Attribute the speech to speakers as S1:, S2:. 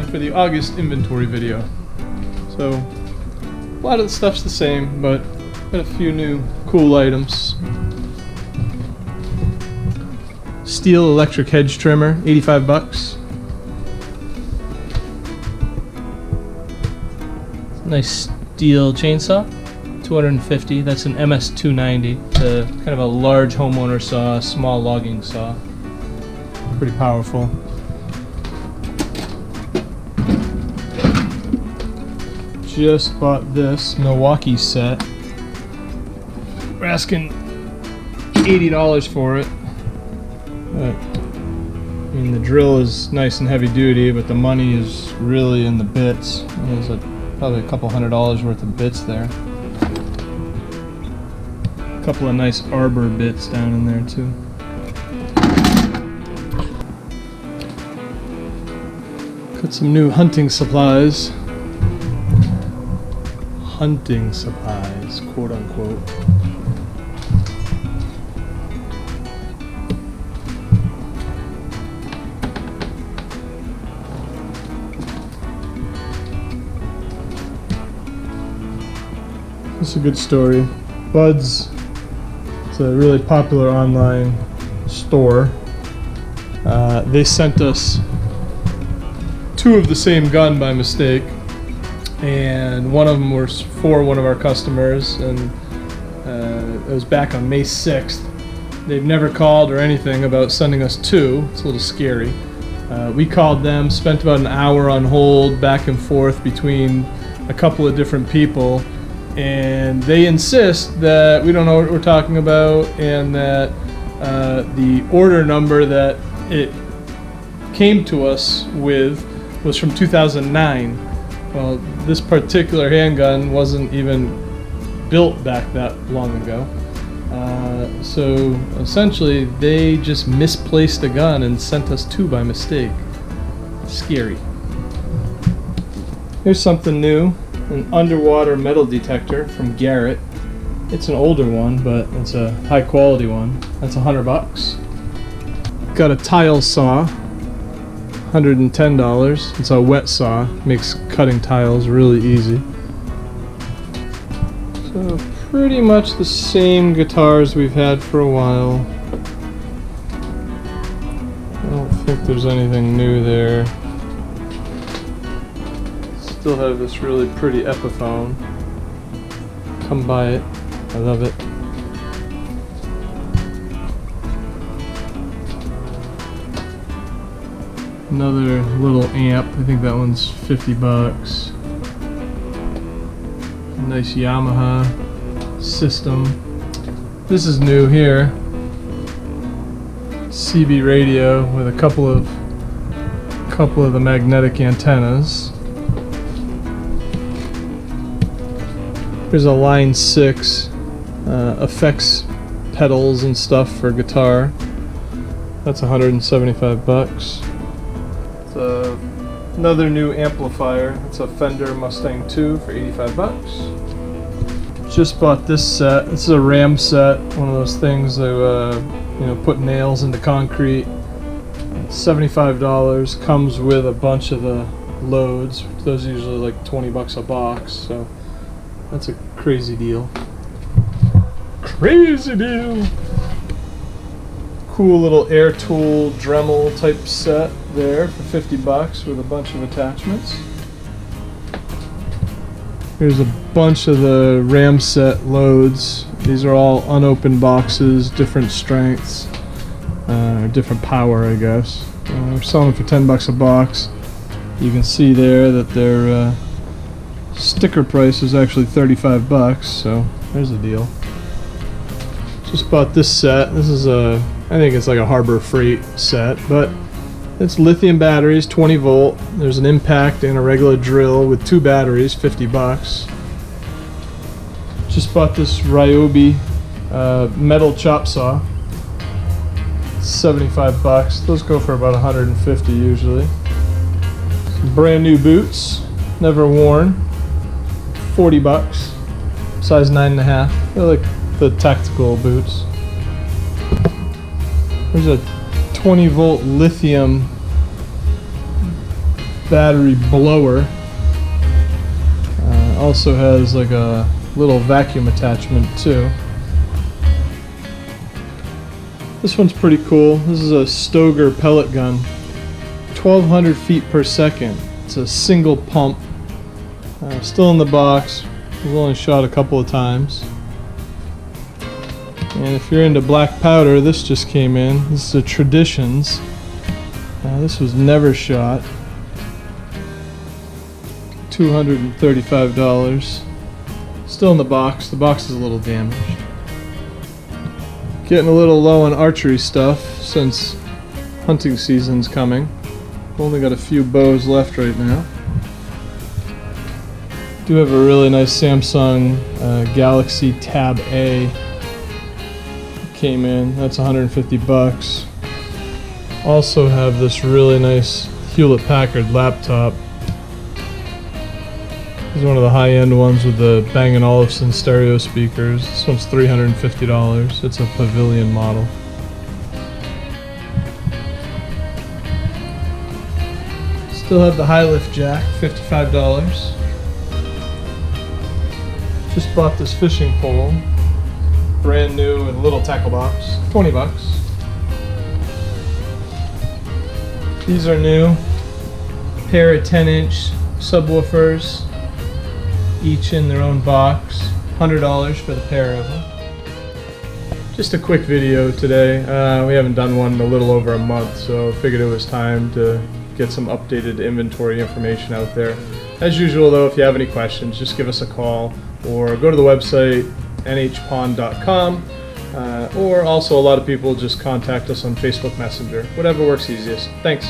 S1: for the August inventory video. So a lot of the stuff's the same, but got a few new cool items. Steel electric hedge trimmer, 85 bucks. Nice steel chainsaw, 250. That's an MS-290. It's a kind of a large homeowner saw, small logging saw. Pretty powerful. Just bought this Milwaukee set. We're asking $80 for it. But, I mean, the drill is nice and heavy duty, but the money is really in the bits. There's probably a couple $100 worth of bits there. A couple of nice arbor bits down in there too. Got some new hunting supplies. Hunting supplies, quote unquote. This is a good story. Bud's, it's a really popular online store. They sent us two of the same gun by mistake, and one of them was for one of our customers, and it was back on May 6th. They've never called or anything about sending us two. It's a little scary. We called them, spent about an hour on hold, back and forth between a couple of different people, and they insist that we don't know what we're talking about, and that the order number that it came to us with was from 2009. Well, this particular handgun wasn't even built back that long ago. So essentially they just misplaced a gun and sent us two by mistake. Scary. Here's something new. An underwater metal detector from Garrett. It's an older one, but it's a high quality one. That's $100. Got a tile saw, $110. It's a wet saw, makes cutting tiles really easy. So pretty much the same guitars we've had for a while. I don't think there's anything new there. Still have this really pretty Epiphone. Come buy it. I love it. Another little amp. I think that one's 50 bucks. Nice Yamaha system. This is new here. CB radio with a couple of the magnetic antennas. Here's a Line 6 effects pedals and stuff for guitar. That's 175 bucks. It's another new amplifier. It's a Fender Mustang 2 for 85 bucks. Just bought this set. This is a ram set, one of those things that put nails into concrete. $75. Comes with a bunch of the loads. Those are usually like 20 bucks a box, so that's a crazy deal. Crazy deal! Cool little air tool Dremel type set there for 50 bucks with a bunch of attachments. Here's a bunch of the ram set loads. These are all unopened boxes, different strengths, different power, I guess. We're selling for 10 bucks a box. You can see there that their sticker price is actually 35 bucks, so there's a deal. Just bought this set. This is I think it's like a Harbor Freight set, but it's lithium batteries, 20 volt. There's an impact and a regular drill with two batteries, 50 bucks. Just bought this Ryobi metal chop saw, 75 bucks. Those go for about 150 usually. Some brand new boots, never worn, 40 bucks, size 9.5. They're like the tactical boots. There's a 20 volt lithium battery blower. Also has like a little vacuum attachment too. This one's pretty cool. This is a Stoger Pellet Gun. 1,200 feet per second. It's a single pump. Still in the box. We've only shot a couple of times. And if you're into black powder, this just came in. This is a Traditions. This was never shot. $235. Still in the box. The box is a little damaged. Getting a little low on archery stuff since hunting season's coming. Only got a few bows left right now. Do have a really nice Samsung Galaxy Tab A. Came in. That's 150 bucks. Also have this really nice Hewlett-Packard laptop. This is one of the high-end ones with the Bang & Olufsen stereo speakers. This one's $350. It's a Pavilion model. Still have the high lift jack, $55. Just bought this fishing pole, brand new with a little tackle box, 20 bucks. These are new, pair of 10-inch subwoofers, each in their own box, $100 for the pair of them. Just a quick video today. We haven't done one in a little over a month, so I figured it was time to get some updated inventory information out there. As usual though, if you have any questions, just give us a call or go to the website nhpond.com, or also a lot of people just contact us on Facebook Messenger. Whatever works easiest. Thanks.